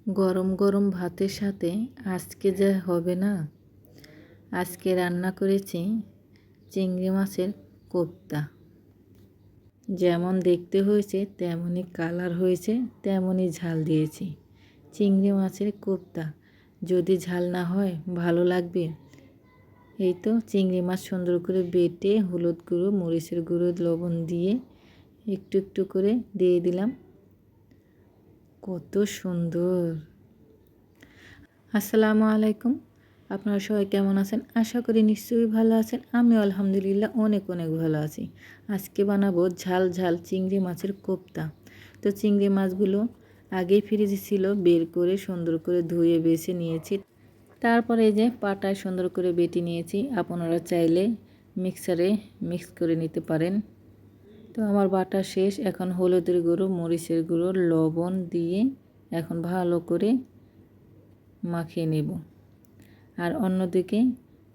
গরম গরম ভাতের সাথে আজকে যা হবে না। আজকে রান্না করেছি চিংড়ি মাছের কোপ্তা। যেমন দেখতে হয়েছে তেমনই কালার হয়েছে, তেমনই ঝাল দিয়েছি। চিংড়ি মাছের কোপ্তা যদি ঝাল না হয় ভালো লাগবে? এই তো চিংড়ি মাছ সুন্দর করে বেটে হলুদ গুঁড়ো, মরিচের গুঁড়ো, লবণ দিয়ে একটু একটু করে দিয়ে দিলাম। কত সুন্দর! আসসালামু আলাইকুম। আপনারা সবাই কেমন আছেন? আশা করি নিশ্চয়ই ভালো আছেন। আমি আলহামদুলিল্লাহ অনেক ভালো আছি। আজকে বানাবো ঝাল ঝাল চিংড়ি মাছের কোপ্তা। তো চিংড়ি মাছগুলো আগেই ফ্রিজে ছিল, বের করে সুন্দর করে ধুয়ে বেছে নিয়েছি। তারপরে এই যে পাটায় সুন্দর করে বেটে নিয়েছি। আপনারা চাইলে মিক্সারে মিক্স করে নিতে পারেন। তো আমার বাটা শেষ। এখন হলুদের গুঁড়ো, মরিচের গুঁড়ো, লবণ দিয়ে এখন ভালো করে মাখিয়ে নেব। আর অন্যদিকে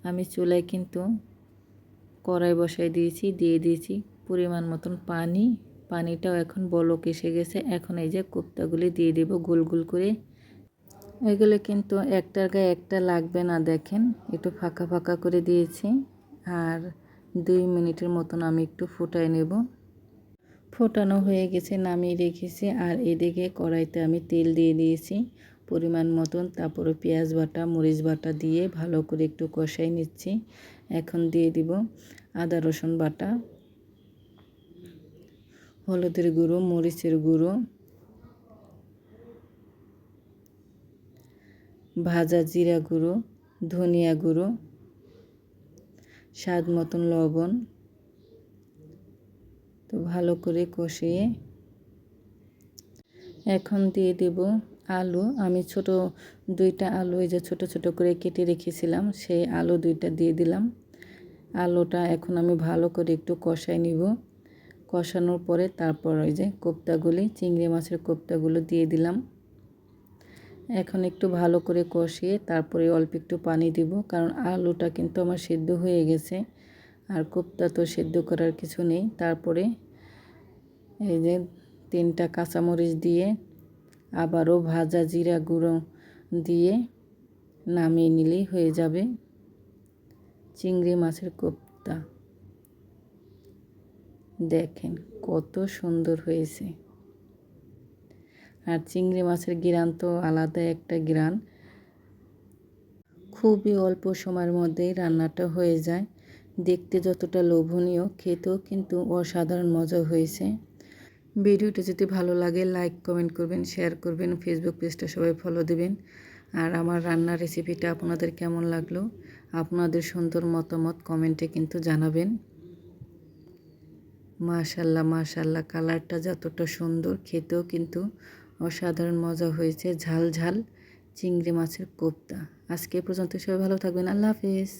আমি চুলায় কিন্তু কড়াই বসাই দিয়ে দিয়েছি পরিমাণ মতন পানি। পানিটাও এখন বলক এসে গেছে। এখন এই যে কোপ্তাগুলি দিয়ে দেব গোল গোল করে। এগুলো কিন্তু একটার গায়ে একটা লাগবে না, দেখেন একটু ফাঁকা ফাঁকা করে দিয়েছি। আর 2 মিনিটের মতন আমি একটু ফুটাই নেব। ফোটানো হয়ে গেছে, নামিয়ে রেখেছি। আর এদিকে কড়াইতে আমি তেল দিয়ে দিয়েছি পরিমাণ মতন। তারপরে পেঁয়াজ বাটা, মরিচ বাটা দিয়ে ভালো করে একটু কষাই নিচ্ছি। এখন দিয়ে দিব আদা রসুন বাটা, হলুদের গুঁড়ো, মরিচের গুঁড়ো, ভাজা জিরা গুঁড়ো, ধনিয়া গুঁড়ো, স্বাদ মতন লবণ। তো ভালো করে কষিয়ে এখন দিয়ে দেব আলু। আমি ছোট 2টা আলু এই যে ছোট ছোট করে কেটে রেখেছিলাম, সেই আলু 2টা দিয়ে দিলাম। আলুটা এখন আমি ভালো করে একটু কষাই নিব। কষানোর পরে তারপর ওই যে কোপ্তাগুলি, চিংড়ি মাছের কোপ্তাগুলো দিয়ে দিলাম। এখন একটু ভালো করে কষিয়ে তারপরে অল্প একটু পানি দিব, কারণ আলুটা কিন্তু আমার সেদ্ধ হয়ে গেছে। আর কোপ্তা তো সেদ্ধ করার কিছু নেই। তারপরে এই যে 3টা কাঁচামরিচ দিয়ে আবারও ভাজা জিরা গুঁড়ো দিয়ে নামিয়ে নিলেই হয়ে যাবে চিংড়ি মাছের কোপ্তা। দেখেন কত সুন্দর হয়েছে। আর চিংড়ি মাছের ঘ্রাণ তো আলাদা একটা ঘ্রাণ। খুবই অল্প সময়ের মধ্যেই রান্নাটা হয়ে যায়। দেখতে যতটা লোভনীয়, খেতেও কিন্তু অসাধারণ মজা হয়েছে। ভিডিওটা যদি ভালো লাগে লাইক কমেন্ট করবেন, শেয়ার করবেন, ফেসবুক পেজটা সবাই ফলো দেবেন। আর আমার রান্নার রেসিপিটা আপনাদের কেমন লাগলো আপনাদের সুন্দর মতামত কমেন্টে কিন্তু জানাবেন। মাশাল্লাহ মাশাল্লাহ, কালারটা যতটা সুন্দর, খেতেও কিন্তু অসাধারণ মজা হয়েছে। ঝাল ঝাল চিংড়ি মাছের কোপ্তা। আজকে পর্যন্ত সবাই ভালো থাকবেন। আল্লাহ হাফেজ।